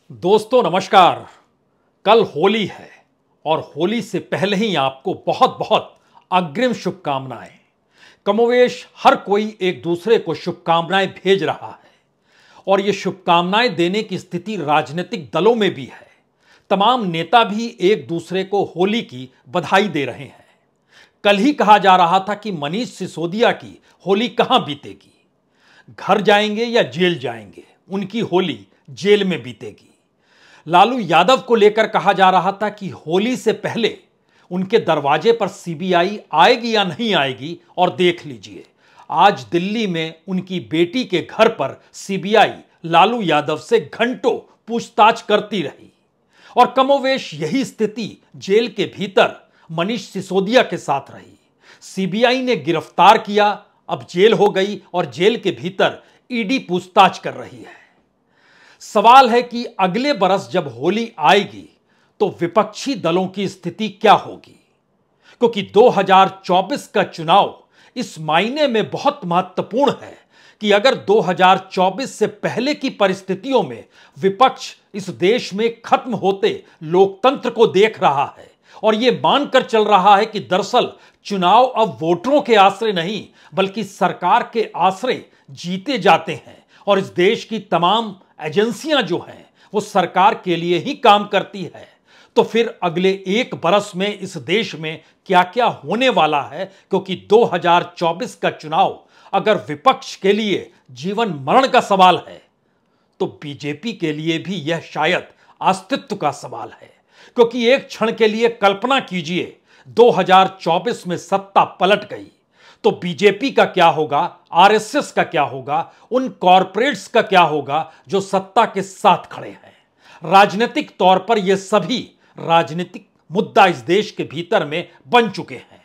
दोस्तों नमस्कार। कल होली है और होली से पहले ही आपको बहुत बहुत अग्रिम शुभकामनाएं। कमोवेश हर कोई एक दूसरे को शुभकामनाएं भेज रहा है और ये शुभकामनाएं देने की स्थिति राजनीतिक दलों में भी है। तमाम नेता भी एक दूसरे को होली की बधाई दे रहे हैं। कल ही कहा जा रहा था कि मनीष सिसोदिया की होली कहां बीतेगी, घर जाएंगे या जेल जाएंगे, उनकी होली जेल में बीतेगी। लालू यादव को लेकर कहा जा रहा था कि होली से पहले उनके दरवाजे पर सीबीआई आएगी या नहीं आएगी, और देख लीजिए आज दिल्ली में उनकी बेटी के घर पर सीबीआई लालू यादव से घंटों पूछताछ करती रही। और कमोवेश यही स्थिति जेल के भीतर मनीष सिसोदिया के साथ रही। सीबीआई ने गिरफ्तार किया, अब जेल हो गई और जेल के भीतर ईडी पूछताछ कर रही है। सवाल है कि अगले बरस जब होली आएगी तो विपक्षी दलों की स्थिति क्या होगी, क्योंकि 2024 का चुनाव इस मायने में बहुत महत्वपूर्ण है कि अगर 2024 से पहले की परिस्थितियों में विपक्ष इस देश में खत्म होते लोकतंत्र को देख रहा है और यह मानकर चल रहा है कि दरअसल चुनाव अब वोटरों के आश्रय नहीं बल्कि सरकार के आश्रय जीते जाते हैं और इस देश की तमाम एजेंसियां जो हैं वो सरकार के लिए ही काम करती है, तो फिर अगले एक बरस में इस देश में क्या क्या होने वाला है। क्योंकि 2024 का चुनाव अगर विपक्ष के लिए जीवन मरण का सवाल है तो बीजेपी के लिए भी यह शायद अस्तित्व का सवाल है। क्योंकि एक क्षण के लिए कल्पना कीजिए 2024 में सत्ता पलट गई तो बीजेपी का क्या होगा, आरएसएस का क्या होगा, उन कॉरपोरेट्स का क्या होगा जो सत्ता के साथ खड़े हैं। राजनीतिक तौर पर ये सभी राजनीतिक मुद्दा इस देश के भीतर में बन चुके हैं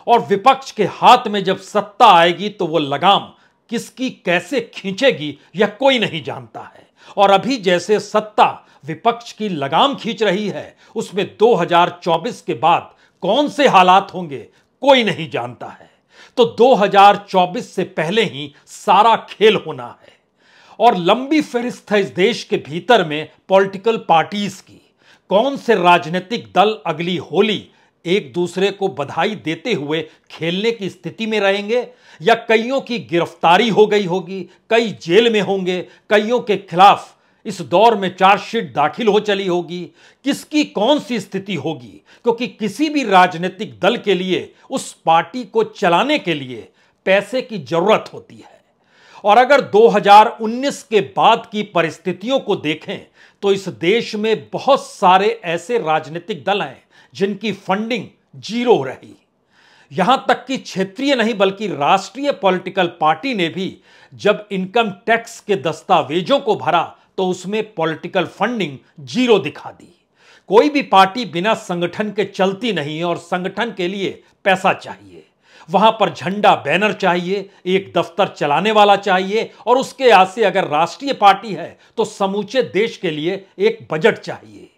और विपक्ष के हाथ में जब सत्ता आएगी तो वो लगाम किसकी कैसे खींचेगी यह कोई नहीं जानता है। और अभी जैसे सत्ता विपक्ष की लगाम खींच रही है उसमें 2024 के बाद कौन से हालात होंगे कोई नहीं जानता है। तो 2024 से पहले ही सारा खेल होना है और लंबी फहरिस्त है इस देश के भीतर में पॉलिटिकल पार्टीज की। कौन से राजनीतिक दल अगली होली एक दूसरे को बधाई देते हुए खेलने की स्थिति में रहेंगे या कईयों की गिरफ्तारी हो गई होगी, कई जेल में होंगे, कईयों के खिलाफ इस दौर में चार्जशीट दाखिल हो चली होगी, किसकी कौन सी स्थिति होगी। क्योंकि किसी भी राजनीतिक दल के लिए उस पार्टी को चलाने के लिए पैसे की जरूरत होती है। और अगर 2019 के बाद की परिस्थितियों को देखें तो इस देश में बहुत सारे ऐसे राजनीतिक दल हैं जिनकी फंडिंग जीरो रही। यहां तक कि क्षेत्रीय नहीं बल्कि राष्ट्रीय पॉलिटिकल पार्टी ने भी जब इनकम टैक्स के दस्तावेजों को भरा तो उसमें पॉलिटिकल फंडिंग जीरो दिखा दी। कोई भी पार्टी बिना संगठन के चलती नहीं और संगठन के लिए पैसा चाहिए। वहां पर झंडा बैनर चाहिए, एक दफ्तर चलाने वाला चाहिए और उसके आगे अगर राष्ट्रीय पार्टी है तो समूचे देश के लिए एक बजट चाहिए।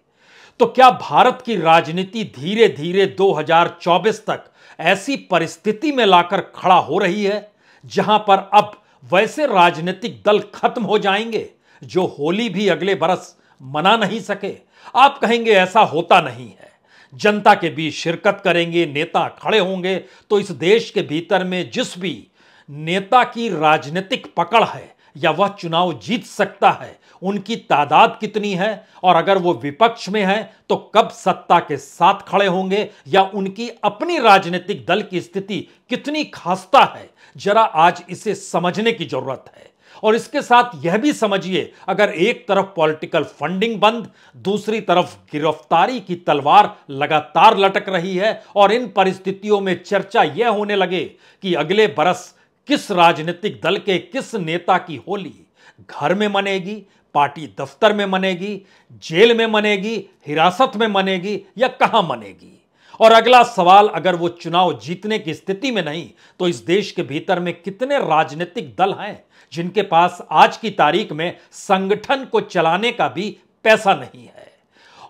तो क्या भारत की राजनीति धीरे धीरे 2024 तक ऐसी परिस्थिति में लाकर खड़ा हो रही है जहां पर अब वैसे राजनीतिक दल खत्म हो जाएंगे जो होली भी अगले बरस मना नहीं सके? आप कहेंगे ऐसा होता नहीं है। जनता के बीच शिरकत करेंगे, नेता खड़े होंगे तो इस देश के भीतर में जिस भी नेता की राजनीतिक पकड़ है या वह चुनाव जीत सकता है उनकी तादाद कितनी है और अगर वो विपक्ष में है तो कब सत्ता के साथ खड़े होंगे या उनकी अपनी राजनीतिक दल की स्थिति कितनी खस्ता है, जरा आज इसे समझने की जरूरत है। और इसके साथ यह भी समझिए अगर एक तरफ पॉलिटिकल फंडिंग बंद, दूसरी तरफ गिरफ्तारी की तलवार लगातार लटक रही है और इन परिस्थितियों में चर्चा यह होने लगे कि अगले बरस किस राजनीतिक दल के किस नेता की होली घर में मनेगी, पार्टी दफ्तर में मनेगी, जेल में मनेगी, हिरासत में मनेगी या कहां मनेगी। और अगला सवाल, अगर वो चुनाव जीतने की स्थिति में नहीं तो इस देश के भीतर में कितने राजनीतिक दल हैं जिनके पास आज की तारीख में संगठन को चलाने का भी पैसा नहीं है।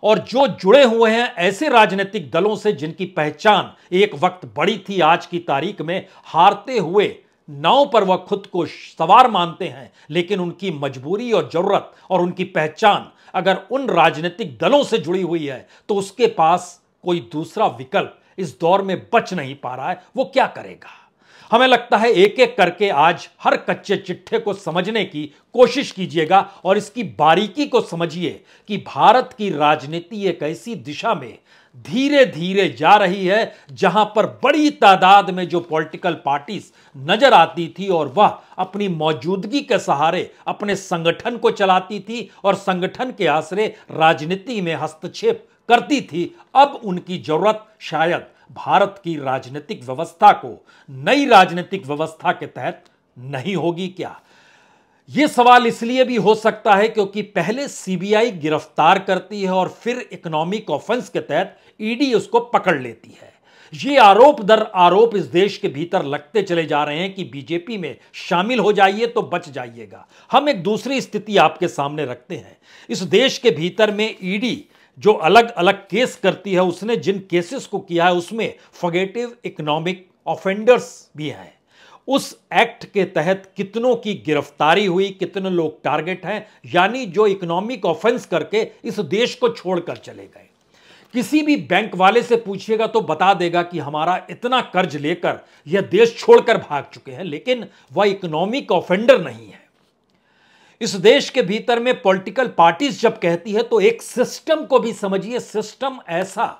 और जो जुड़े हुए हैं ऐसे राजनीतिक दलों से जिनकी पहचान एक वक्त बड़ी थी, आज की तारीख में हारते हुए नाव पर वह खुद को सवार मानते हैं, लेकिन उनकी मजबूरी और जरूरत और उनकी पहचान अगर उन राजनीतिक दलों से जुड़ी हुई है तो उसके पास कोई दूसरा विकल्प इस दौर में बच नहीं पा रहा है। वो क्या करेगा? हमें लगता है एक एक करके आज हर कच्चे चिट्ठे को समझने की कोशिश कीजिएगा और इसकी बारीकी को समझिए कि भारत की राजनीति एक ऐसी दिशा में धीरे धीरे जा रही है जहां पर बड़ी तादाद में जो पॉलिटिकल पार्टीज नजर आती थी और वह अपनी मौजूदगी के सहारे अपने संगठन को चलाती थी और संगठन के आसरे राजनीति में हस्तक्षेप करती थी, अब उनकी जरूरत शायद भारत की राजनीतिक व्यवस्था को नई राजनीतिक व्यवस्था के तहत नहीं होगी क्या? यह सवाल इसलिए भी हो सकता है क्योंकि पहले सीबीआई गिरफ्तार करती है और फिर इकोनॉमिक ऑफेंस के तहत ईडी उसको पकड़ लेती है। ये आरोप दर आरोप इस देश के भीतर लगते चले जा रहे हैं कि बीजेपी में शामिल हो जाइए तो बच जाइएगा। हम एक दूसरी स्थिति आपके सामने रखते हैं। इस देश के भीतर में ईडी जो अलग अलग केस करती है, उसने जिन केसेस को किया है उसमें फॉगेटिव इकोनॉमिक ऑफेंडर्स भी हैं। उस एक्ट के तहत कितनों की गिरफ्तारी हुई, कितने लोग टारगेट हैं, यानी जो इकोनॉमिक ऑफेंस करके इस देश को छोड़कर चले गए। किसी भी बैंक वाले से पूछिएगा तो बता देगा कि हमारा इतना कर्ज लेकर यह देश छोड़कर भाग चुके हैं, लेकिन वह इकोनॉमिक ऑफेंडर नहीं है। इस देश के भीतर में पॉलिटिकल पार्टीज जब कहती है तो एक सिस्टम को भी समझिए। सिस्टम ऐसा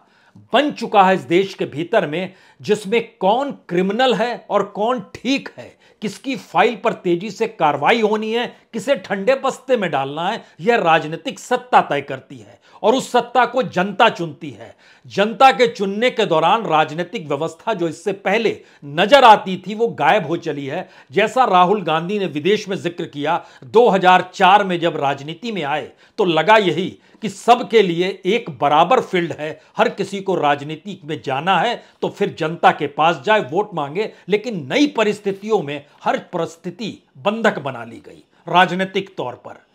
बन चुका है इस देश के भीतर में जिसमें कौन क्रिमिनल है और कौन ठीक है, किसकी फाइल पर तेजी से कार्रवाई होनी है, किसे ठंडे बस्ते में डालना है, यह राजनीतिक सत्ता तय करती है और उस सत्ता को जनता चुनती है। जनता के चुनने के दौरान राजनीतिक व्यवस्था जो इससे पहले नजर आती थी वो गायब हो चली है। जैसा राहुल गांधी ने विदेश में जिक्र किया, 2004 में जब राजनीति में आए तो लगा यही कि सबके लिए एक बराबर फील्ड है, हर किसी को राजनीति में जाना है तो फिर जनता के पास जाए, वोट मांगे। लेकिन नई परिस्थितियों में हर परिस्थिति बंधक बना ली गई राजनीतिक तौर पर।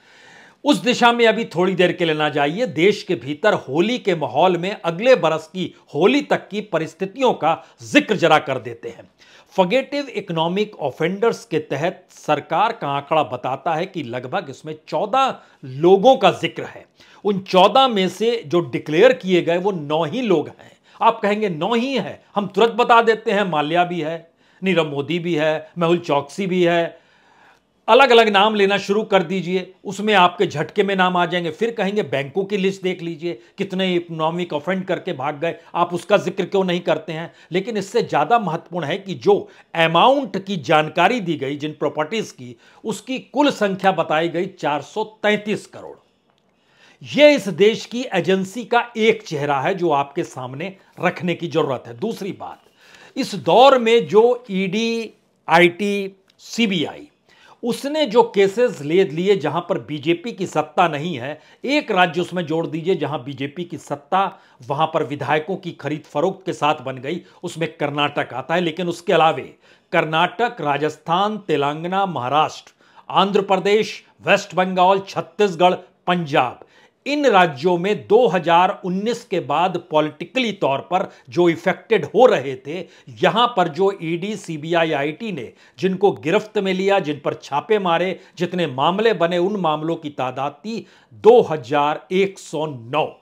उस दिशा में अभी थोड़ी देर के लिए ना जाइए। देश के भीतर होली के माहौल में अगले बरस की होली तक की परिस्थितियों का जिक्र जरा कर देते हैं। फॉगेटिव इकोनॉमिक ऑफेंडर्स के तहत सरकार का आंकड़ा बताता है कि लगभग इसमें 14 लोगों का जिक्र है। उन 14 में से जो डिक्लेयर किए गए वो 9 ही लोग हैं। आप कहेंगे 9 ही है, हम तुरंत बता देते हैं, माल्या भी है, नीरव मोदी भी है, मेहुल चौकसी भी है, अलग अलग नाम लेना शुरू कर दीजिए, उसमें आपके झटके में नाम आ जाएंगे। फिर कहेंगे बैंकों की लिस्ट देख लीजिए, कितने इकोनॉमिक ऑफेंड करके भाग गए, आप उसका जिक्र क्यों नहीं करते हैं। लेकिन इससे ज़्यादा महत्वपूर्ण है कि जो अमाउंट की जानकारी दी गई जिन प्रॉपर्टीज़ की, उसकी कुल संख्या बताई गई 433 करोड़। यह इस देश की एजेंसी का एक चेहरा है जो आपके सामने रखने की जरूरत है। दूसरी बात, इस दौर में जो ईडी, आईटी, सीबीआई उसने जो केसेस ले लिए जहां पर बीजेपी की सत्ता नहीं है, एक राज्य उसमें जोड़ दीजिए जहां बीजेपी की सत्ता, वहां पर विधायकों की खरीद फरोख्त के साथ बन गई, उसमें कर्नाटक आता है। लेकिन उसके अलावे कर्नाटक, राजस्थान, तेलंगाना, महाराष्ट्र, आंध्र प्रदेश, वेस्ट बंगाल, छत्तीसगढ़, पंजाब, इन राज्यों में 2019 के बाद पॉलिटिकली तौर पर जो इफेक्टेड हो रहे थे, यहां पर जो ईडी, सीबीआई, आईटी ने जिनको गिरफ्त में लिया, जिन पर छापे मारे, जितने मामले बने, उन मामलों की तादाद थी 2109।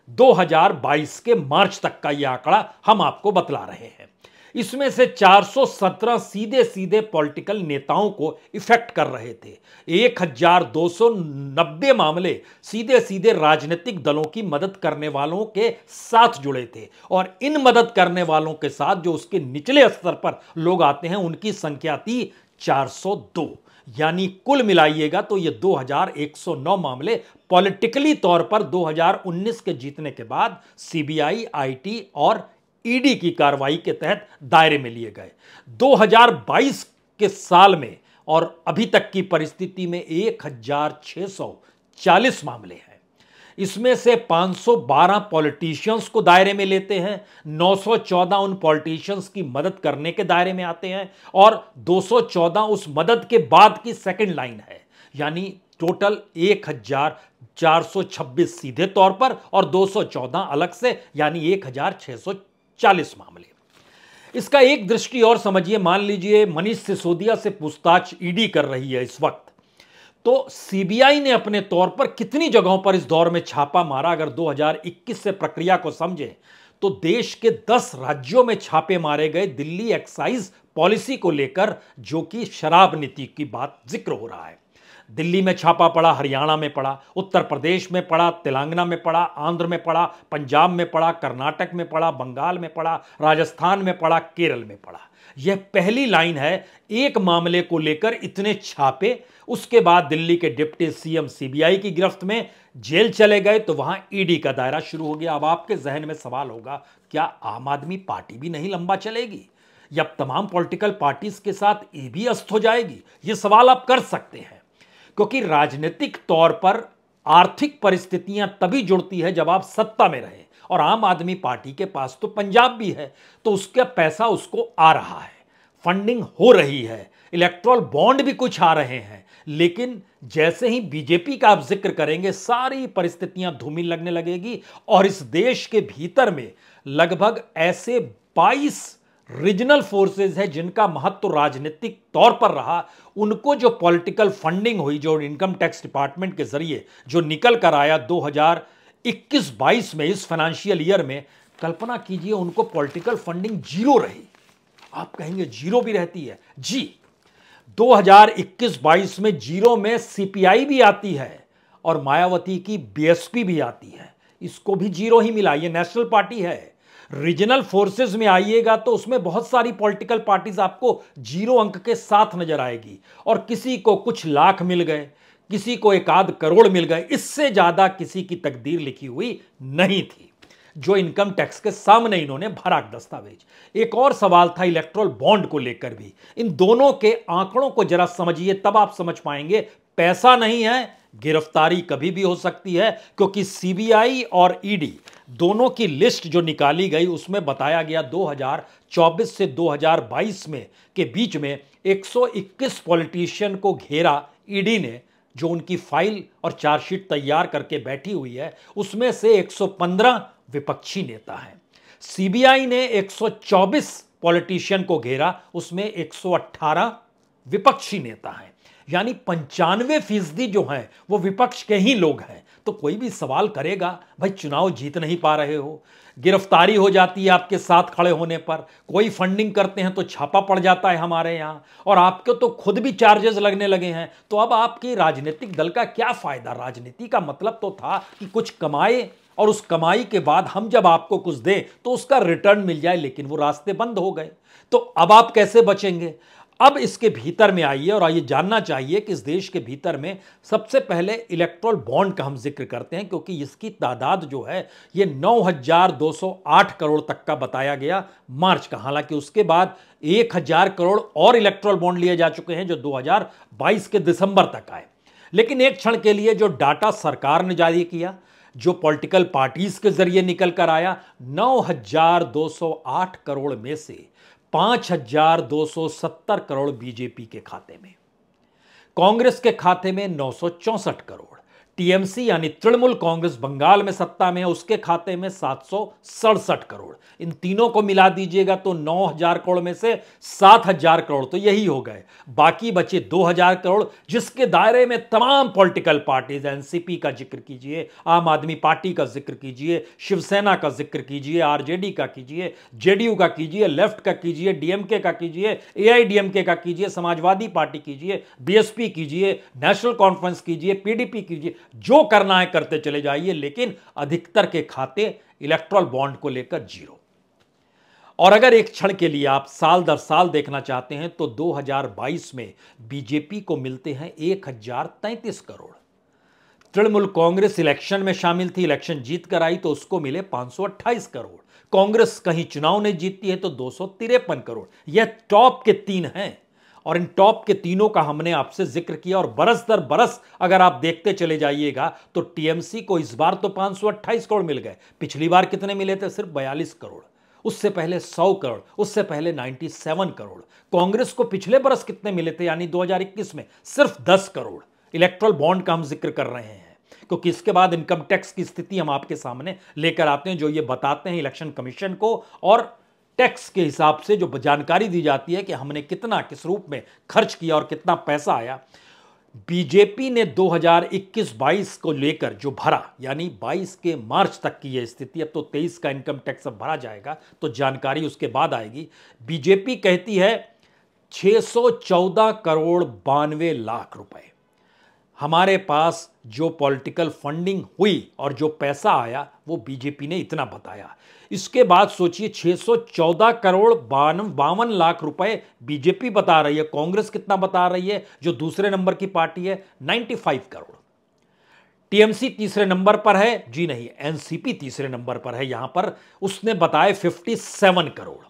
2022 के मार्च तक का यह आंकड़ा हम आपको बतला रहे हैं। इसमें से 417 सीधे सीधे पॉलिटिकल नेताओं को इफेक्ट कर रहे थे। 1290 मामले सीधे सीधे राजनीतिक दलों की मदद करने वालों के साथ जुड़े थे और इन मदद करने वालों के साथ जो उसके निचले स्तर पर लोग आते हैं उनकी संख्या थी 402। यानी कुल मिलाइएगा तो ये 2109 मामले पॉलिटिकली तौर पर 2019 के जीतने के बाद सीबीआई, आईटी और ईडी की कार्रवाई के तहत दायरे में लिए गए। 2022 के साल में और अभी तक की परिस्थिति में 1640 मामले हैं। इसमें से 512 पॉलिटिशियंस को दायरे में लेते हैं, 914 उन पॉलिटिशियंस की मदद करने के दायरे में आते हैं और 214 उस मदद के बाद की सेकंड लाइन है। यानी टोटल 1426 सीधे तौर पर और 214 अलग से, यानी 1640 मामले। इसका एक दृष्टि और समझिए, मान लीजिए मनीष सिसोदिया से पूछताछ ईडी कर रही है इस वक्त, तो सीबीआई ने अपने तौर पर कितनी जगहों पर इस दौर में छापा मारा। अगर 2021 से प्रक्रिया को समझें तो देश के 10 राज्यों में छापे मारे गए दिल्ली एक्साइज पॉलिसी को लेकर, जो कि शराब नीति की बात जिक्र हो रहा है। दिल्ली में छापा पड़ा, हरियाणा में पड़ा, उत्तर प्रदेश में पड़ा, तेलंगाना में पड़ा, आंध्र में पड़ा, पंजाब में पड़ा, कर्नाटक में पड़ा, बंगाल में पड़ा, राजस्थान में पड़ा, केरल में पड़ा। यह पहली लाइन है, एक मामले को लेकर इतने छापे। उसके बाद दिल्ली के डिप्टी सीएम सीबीआई की गिरफ्त में जेल चले गए, तो वहां ईडी का दायरा शुरू हो गया। अब आपके जहन में सवाल होगा, क्या आम आदमी पार्टी भी नहीं लंबा चलेगी, या तमाम पॉलिटिकल पार्टीज के साथ ये भी अस्त हो जाएगी? यह सवाल आप कर सकते हैं, क्योंकि राजनीतिक तौर पर आर्थिक परिस्थितियां तभी जुड़ती है जब आप सत्ता में रहे, और आम आदमी पार्टी के पास तो पंजाब भी है, तो उसका पैसा उसको आ रहा है, फंडिंग हो रही है, इलेक्ट्रल बॉन्ड भी कुछ आ रहे हैं। लेकिन जैसे ही बीजेपी का आप जिक्र करेंगे, सारी परिस्थितियां धूमिल लगने लगेगी, और इस देश के भीतर में लगभग ऐसे 22 रीजनल फोर्सेस है जिनका महत्व राजनीतिक तौर पर रहा। उनको जो पॉलिटिकल फंडिंग हुई, जो इनकम टैक्स डिपार्टमेंट के जरिए जो निकल कर आया 2021-22 में, इस फाइनेंशियल ईयर में, कल्पना कीजिए उनको पॉलिटिकल फंडिंग जीरो रही। आप कहेंगे जीरो भी रहती है? जी, 2021-22 में जीरो में सीपीआई भी आती है और मायावती की बीएसपी भी आती है, इसको भी जीरो ही मिला। ये नेशनल पार्टी है। रीजनल फोर्सेस में आइएगा तो उसमें बहुत सारी पॉलिटिकल पार्टीज आपको जीरो अंक के साथ नजर आएगी, और किसी को कुछ लाख मिल गए, किसी को 1 करोड़ मिल गए, इससे ज्यादा किसी की तकदीर लिखी हुई नहीं थी जो इनकम टैक्स के सामने इन्होंने भरा दस्तावेज। एक और सवाल था इलेक्ट्रल बॉन्ड को लेकर भी। इन दोनों के आंकड़ों को जरा समझिए, तब आप समझ पाएंगे पैसा नहीं है, गिरफ्तारी कभी भी हो सकती है, क्योंकि सीबीआई और ईडी दोनों की लिस्ट जो निकाली गई उसमें बताया गया 2024 से 2022 में के बीच में 121 पॉलिटिशियन को घेरा ईडी ने, जो उनकी फाइल और चार्जशीट तैयार करके बैठी हुई है। उसमें से 115 विपक्षी नेता हैं। सीबीआई ने 124 पॉलिटिशियन को घेरा, उसमें 118 विपक्षी नेता हैं, यानी 95% जो हैं वो विपक्ष के ही लोग हैं। तो कोई भी सवाल करेगा, भाई चुनाव जीत नहीं पा रहे हो, गिरफ्तारी हो जाती है आपके साथ खड़े होने पर, कोई फंडिंग करते हैं तो छापा पड़ जाता है हमारे यहां, और आपके तो खुद भी चार्जेस लगने लगे हैं, तो अब आपकी राजनीतिक दल का क्या फायदा? राजनीति का मतलब तो था कि कुछ कमाए, और उस कमाई के बाद हम जब आपको कुछ दें तो उसका रिटर्न मिल जाए, लेकिन वो रास्ते बंद हो गए। तो अब आप कैसे बचेंगे? अब इसके भीतर में आइए और आइए जानना चाहिए कि इस देश के भीतर में सबसे पहले इलेक्ट्रल बॉन्ड का हम जिक्र करते हैं, क्योंकि इसकी तादाद जो है ये 9,208 करोड़ तक का बताया गया मार्च का। हालांकि उसके बाद 1,000 करोड़ और इलेक्ट्रल बॉन्ड लिए जा चुके हैं जो 2022 के दिसंबर तक आए। लेकिन एक क्षण के लिए जो डाटा सरकार ने जारी किया, जो पॉलिटिकल पार्टीज के जरिए निकल कर आया, 9,208 करोड़ में से 5,270 करोड़ बीजेपी के खाते में, कांग्रेस के खाते में 964 करोड़, टीएमसी यानी तृणमूल कांग्रेस बंगाल में सत्ता में है, उसके खाते में 767 करोड़। इन तीनों को मिला दीजिएगा तो 9,000 करोड़ में से 7,000 करोड़ तो यही हो गए। बाकी बचे 2,000 करोड़, जिसके दायरे में तमाम पॉलिटिकल पार्टीज, एनसीपी का जिक्र कीजिए, आम आदमी पार्टी का जिक्र कीजिए, शिवसेना का जिक्र कीजिए, आरजेडी का कीजिए, जेडीयू का कीजिए, लेफ्ट का कीजिए, डीएमके का कीजिए, एआईडीएमके का कीजिए, समाजवादी पार्टी कीजिए, बीएसपी कीजिए, नेशनल कॉन्फ्रेंस कीजिए, पीडीपी कीजिए, जो करना है करते चले जाइए, लेकिन अधिकतर के खाते इलेक्ट्रल बॉन्ड को लेकर जीरो। और अगर एक क्षण के लिए आप साल दर साल देखना चाहते हैं तो 2022 में बीजेपी को मिलते हैं 1,033 करोड़। तृणमूल कांग्रेस इलेक्शन में शामिल थी, इलेक्शन जीत कर आई तो उसको मिले 528 करोड़। कांग्रेस कहीं चुनाव नहीं जीतती है तो 253 करोड़। यह टॉप के 3 हैं, और इन टॉप के तीनों का हमने आपसे जिक्र किया। और बरस दर बरस अगर आप देखते चले जाइएगा तो टीएमसी को इस बार तो 528 करोड़ मिल गए, पिछली बार कितने मिले थे? सिर्फ 42 करोड़। उससे पहले 100 करोड़, उससे पहले 97 करोड़। कांग्रेस को पिछले बरस कितने मिले थे, यानी 2021 में सिर्फ 10 करोड़। इलेक्ट्रल बॉन्ड का हम जिक्र कर रहे हैं, क्योंकि इसके बाद इनकम टैक्स की स्थिति हम आपके सामने लेकर आते हैं, जो ये बताते हैं इलेक्शन कमीशन को और टैक्स के हिसाब से जो जानकारी दी जाती है कि हमने कितना किस रूप में खर्च किया और कितना पैसा आया, बीजेपी ने 2021-22 को लेकर जो भरा, यानी 22 के मार्च तक की यह स्थिति, अब तो 23 का इनकम टैक्स अब भरा जाएगा तो जानकारी उसके बाद आएगी। बीजेपी कहती है 614 करोड़ 92 लाख रुपए हमारे पास जो पॉलिटिकल फंडिंग हुई और जो पैसा आया वो बीजेपी ने इतना बताया। इसके बाद सोचिए 614 करोड़ 52 लाख रुपए बीजेपी बता रही है, कांग्रेस कितना बता रही है जो दूसरे नंबर की पार्टी है? 95 करोड़। टीएमसी तीसरे नंबर पर है, जी नहीं, एनसीपी तीसरे नंबर पर है, यहां पर उसने बताया 57 करोड़।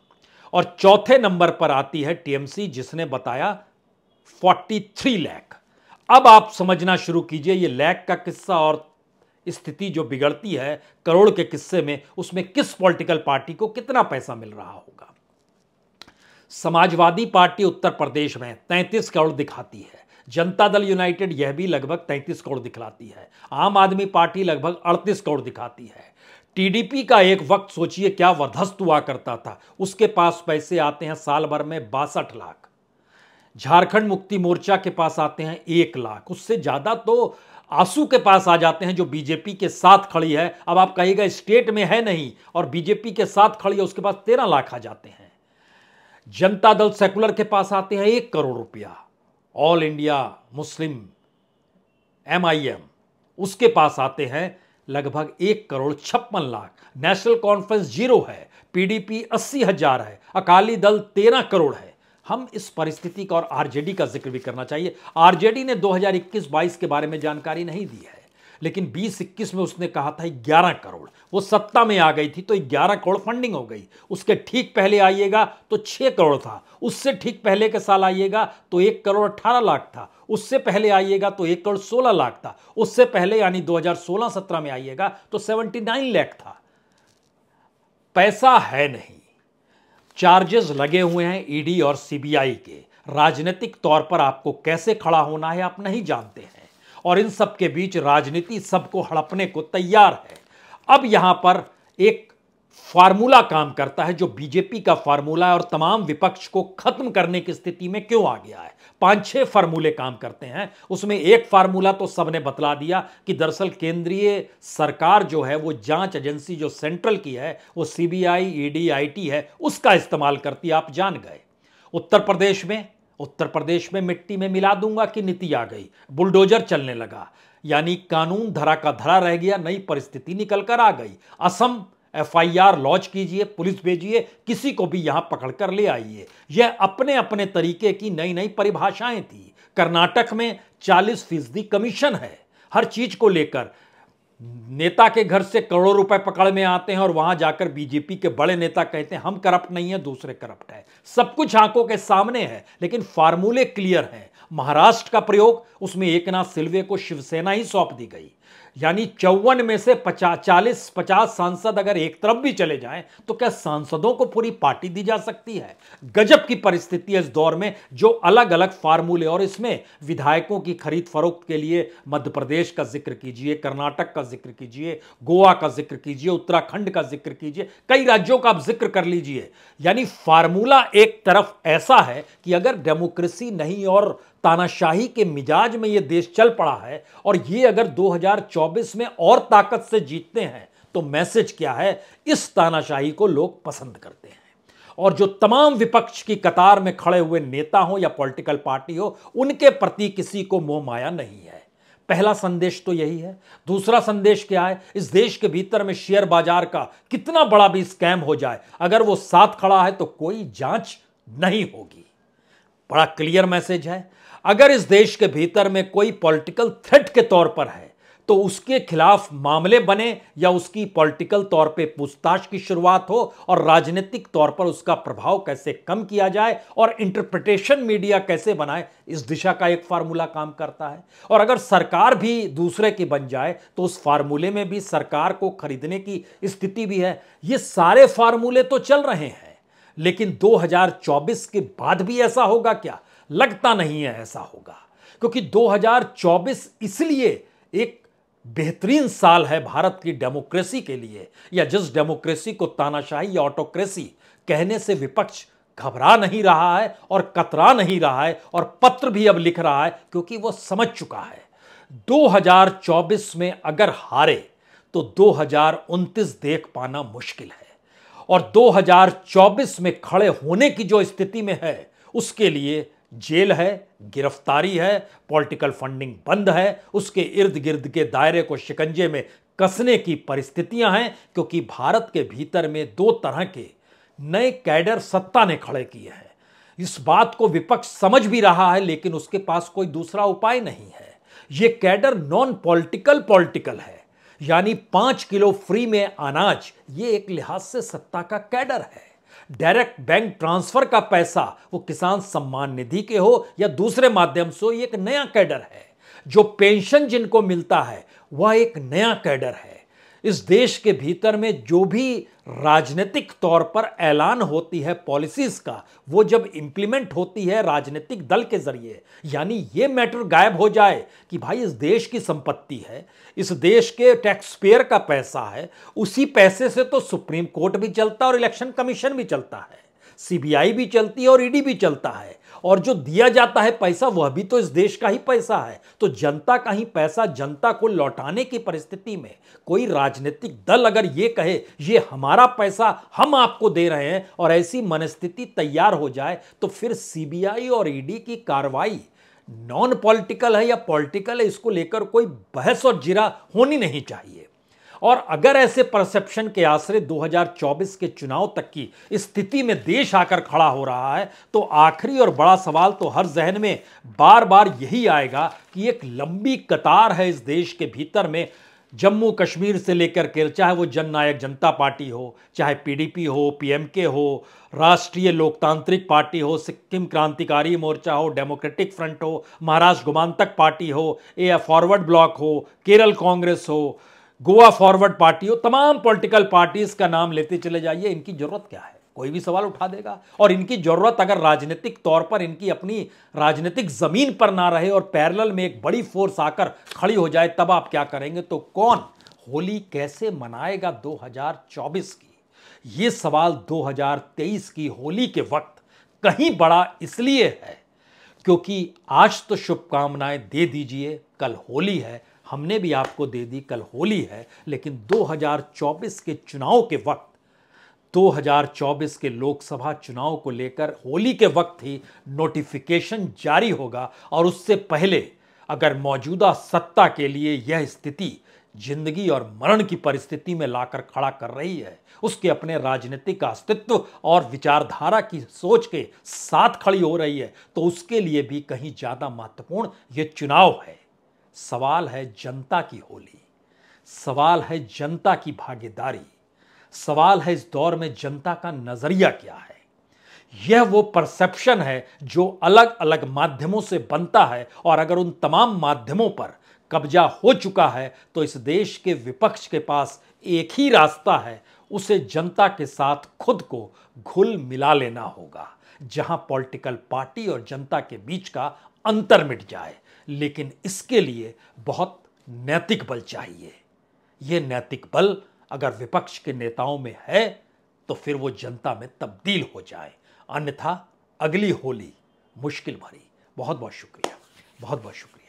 और चौथे नंबर पर आती है टीएमसी जिसने बताया 43 लाख। अब आप समझना शुरू कीजिए ये लाख का किस्सा और स्थिति जो बिगड़ती है करोड़ के किस्से में, उसमें किस पॉलिटिकल पार्टी को कितना पैसा मिल रहा होगा। समाजवादी पार्टी उत्तर प्रदेश में 33 करोड़ दिखाती है, जनता दल यूनाइटेड यह भी लगभग 33 करोड़ दिखलाती है, आम आदमी पार्टी लगभग 38 करोड़ दिखाती है। टीडीपी का एक वक्त सोचिए क्या वर्धस्त हुआ करता था, उसके पास पैसे आते हैं साल भर में 62 लाख। झारखंड मुक्ति मोर्चा के पास आते हैं 1 लाख, उससे ज्यादा तो आंसू के पास आ जाते हैं जो बीजेपी के साथ खड़ी है। अब आप कहिएगा स्टेट में है नहीं और बीजेपी के साथ खड़ी है, उसके पास 13 लाख आ जाते हैं। जनता दल सेकुलर के पास आते हैं 1 करोड़ रुपया। ऑल इंडिया मुस्लिम MIM उसके पास आते हैं लगभग 1 करोड़ 56 लाख। नेशनल कॉन्फ्रेंस 0 है, PDP 80,000 है, अकाली दल 13 करोड़ है। हम इस परिस्थिति का और आरजेडी का जिक्र भी करना चाहिए। आरजेडी ने 2021-22 के बारे में जानकारी नहीं दी है, लेकिन 20-21 में उसने कहा था 11 करोड़। वो सत्ता में आ गई थी तो 11 करोड़ फंडिंग हो गई। उसके ठीक पहले आइएगा तो 6 करोड़ था, उससे ठीक पहले के साल आइएगा तो 1 करोड़ 18 लाख था, उससे पहले आइएगा तो 1 करोड़ 16 लाख था, उससे पहले यानी 2016-17 में आइएगा तो 79 लाख था। पैसा है नहीं, चार्जेस लगे हुए हैं ईडी और सीबीआई के। राजनीतिक तौर पर आपको कैसे खड़ा होना है आप नहीं जानते हैं, और इन सब के बीच राजनीति सबको हड़पने को तैयार है। अब यहां पर एक फार्मूला काम करता है जो बीजेपी का फार्मूला है और तमाम विपक्ष को खत्म करने की स्थिति में क्यों आ गया है। 5-6 फार्मूले काम करते हैं, उसमें एक फार्मूला तो सबने बतला दिया कि दरअसल केंद्रीय सरकार जो है वो जांच एजेंसी जो सेंट्रल की है वो सीबीआई, ईडी, आईटी है, उसका इस्तेमाल करती है, आप जान गए। उत्तर प्रदेश में मिट्टी में मिला दूंगा कि नीति आ गई, बुलडोजर चलने लगा, यानी कानून धरा का धरा रह गया, नई परिस्थिति निकल कर आ गई। असम FIR लॉन्च कीजिए, पुलिस भेजिए, किसी को भी यहां पकड़कर ले आइए। यह अपने अपने तरीके की नई नई परिभाषाएं थी। कर्नाटक में 40% कमीशन है हर चीज को लेकर। नेता के घर से करोड़ों रुपए पकड़ में आते हैं और वहां जाकर बीजेपी के बड़े नेता कहते हैं हम करप्ट नहीं है, दूसरे करप्ट है। सब कुछ आंखों के सामने है, लेकिन फार्मूले क्लियर हैं। महाराष्ट्र का प्रयोग, उसमें एकनाथ सिल्वे को शिवसेना ही सौंप दी गई, यानी 54 में से 40-50 सांसद अगर एक तरफ भी चले जाएं तो क्या सांसदों को पूरी पार्टी दी जा सकती है? गजब की परिस्थिति है इस दौर में, जो अलग अलग फार्मूले, और इसमें विधायकों की खरीद फरोख्त के लिए मध्य प्रदेश का जिक्र कीजिए, कर्नाटक का जिक्र कीजिए, गोवा का जिक्र कीजिए, उत्तराखंड का जिक्र कीजिए, कई राज्यों का आप जिक्र कर लीजिए। यानी फार्मूला एक तरफ ऐसा है कि अगर डेमोक्रेसी नहीं और तानाशाही के मिजाज में यह देश चल पड़ा है और ये अगर 2024 में और ताकत से जीतते हैं तो मैसेज क्या है? इस तानाशाही को लोग पसंद करते हैं, और जो तमाम विपक्ष की कतार में खड़े हुए नेता हो या पॉलिटिकल पार्टी हो, उनके प्रति किसी को मोह माया नहीं है। पहला संदेश तो यही है। दूसरा संदेश क्या है? इस देश के भीतर में शेयर बाजार का कितना बड़ा भी स्कैम हो जाए, अगर वो साथ खड़ा है तो कोई जांच नहीं होगी। बड़ा क्लियर मैसेज है। अगर इस देश के भीतर में कोई पॉलिटिकल थ्रेट के तौर पर है तो उसके खिलाफ मामले बने या उसकी पॉलिटिकल तौर पे पूछताछ की शुरुआत हो और राजनीतिक तौर पर उसका प्रभाव कैसे कम किया जाए और इंटरप्रिटेशन मीडिया कैसे बनाए, इस दिशा का एक फार्मूला काम करता है। और अगर सरकार भी दूसरे की बन जाए तो उस फार्मूले में भी सरकार को खरीदने की स्थिति भी है। ये सारे फार्मूले तो चल रहे हैं, लेकिन 2024 के बाद भी ऐसा होगा क्या? लगता नहीं है ऐसा होगा, क्योंकि 2024 इसलिए एक बेहतरीन साल है भारत की डेमोक्रेसी के लिए, या जिस डेमोक्रेसी को तानाशाही या ऑटोक्रेसी कहने से विपक्ष घबरा नहीं रहा है और कतरा नहीं रहा है, और पत्र भी अब लिख रहा है क्योंकि वो समझ चुका है 2024 में अगर हारे तो 2029 देख पाना मुश्किल है। और 2024 में खड़े होने की जो स्थिति में है उसके लिए जेल है, गिरफ्तारी है, पॉलिटिकल फंडिंग बंद है, उसके इर्द गिर्द के दायरे को शिकंजे में कसने की परिस्थितियां हैं, क्योंकि भारत के भीतर में दो तरह के नए कैडर सत्ता ने खड़े किए हैं। इस बात को विपक्ष समझ भी रहा है, लेकिन उसके पास कोई दूसरा उपाय नहीं है। यह कैडर नॉन पॉलिटिकल है, यानी 5 किलो फ्री में अनाज, ये एक लिहाज से सत्ता का कैडर है। डायरेक्ट बैंक ट्रांसफर का पैसा वो किसान सम्मान निधि के हो या दूसरे माध्यम से, ये एक नया कैडर है। जो पेंशन जिनको मिलता है वह एक नया कैडर है। इस देश के भीतर में जो भी राजनीतिक तौर पर ऐलान होती है पॉलिसीज का, वो जब इंप्लीमेंट होती है राजनीतिक दल के जरिए, यानी ये मैटर गायब हो जाए कि भाई इस देश की संपत्ति है, इस देश के टैक्स पेयर का पैसा है, उसी पैसे से तो सुप्रीम कोर्ट भी चलता है और इलेक्शन कमीशन भी चलता है, सीबीआई भी चलती है और ईडी भी चलता है, और जो दिया जाता है पैसा वह भी तो इस देश का ही पैसा है। तो जनता का ही पैसा जनता को लौटाने की परिस्थिति में कोई राजनीतिक दल अगर ये कहे ये हमारा पैसा हम आपको दे रहे हैं, और ऐसी मनस्थिति तैयार हो जाए, तो फिर सीबीआई और ईडी की कार्रवाई नॉन पॉलिटिकल है या पॉलिटिकल है, इसको लेकर कोई बहस और जिरा होनी नहीं चाहिए। और अगर ऐसे परसेप्शन के आश्रय 2024 के चुनाव तक की स्थिति में देश आकर खड़ा हो रहा है, तो आखिरी और बड़ा सवाल तो हर जहन में बार बार यही आएगा कि एक लंबी कतार है इस देश के भीतर में, जम्मू कश्मीर से लेकर के, चाहे वो जननायक जनता पार्टी हो, चाहे पीडीपी हो, पीएमके हो, राष्ट्रीय लोकतांत्रिक पार्टी हो, सिक्किम क्रांतिकारी मोर्चा हो, डेमोक्रेटिक फ्रंट हो, महाराष्ट्र गोमांतक पार्टी हो, या फॉरवर्ड ब्लॉक हो, केरल कांग्रेस हो, गोवा फॉरवर्ड पार्टी हो, तमाम पॉलिटिकल पार्टीज का नाम लेते चले जाइए। इनकी जरूरत क्या है? कोई भी सवाल उठा देगा। और इनकी जरूरत अगर राजनीतिक तौर पर इनकी अपनी राजनीतिक जमीन पर ना रहे और पैरेलल में एक बड़ी फोर्स आकर खड़ी हो जाए, तब आप क्या करेंगे? तो कौन होली कैसे मनाएगा 2024 की? ये सवाल 2023 की होली के वक्त कहीं बड़ा इसलिए है क्योंकि आज तो शुभकामनाएं दे दीजिए, कल होली है, हमने भी आपको दे दी, कल होली है, लेकिन 2024 के चुनाव के वक्त, 2024 के लोकसभा चुनाव को लेकर होली के वक्त ही नोटिफिकेशन जारी होगा, और उससे पहले अगर मौजूदा सत्ता के लिए यह स्थिति जिंदगी और मरण की परिस्थिति में लाकर खड़ा कर रही है, उसके अपने राजनीतिक अस्तित्व और विचारधारा की सोच के साथ खड़ी हो रही है, तो उसके लिए भी कहीं ज्यादा महत्वपूर्ण यह चुनाव है। सवाल है जनता की होली, सवाल है जनता की भागीदारी, सवाल है इस दौर में जनता का नजरिया क्या है। यह वो परसेप्शन है जो अलग अलग माध्यमों से बनता है, और अगर उन तमाम माध्यमों पर कब्जा हो चुका है तो इस देश के विपक्ष के पास एक ही रास्ता है, उसे जनता के साथ खुद को घुल मिला लेना होगा, जहां पॉलिटिकल पार्टी और जनता के बीच का अंतर मिट जाए। लेकिन इसके लिए बहुत नैतिक बल चाहिए। यह नैतिक बल अगर विपक्ष के नेताओं में है तो फिर वो जनता में तब्दील हो जाए, अन्यथा अगली होली मुश्किल भरी। बहुत बहुत शुक्रिया, बहुत बहुत शुक्रिया।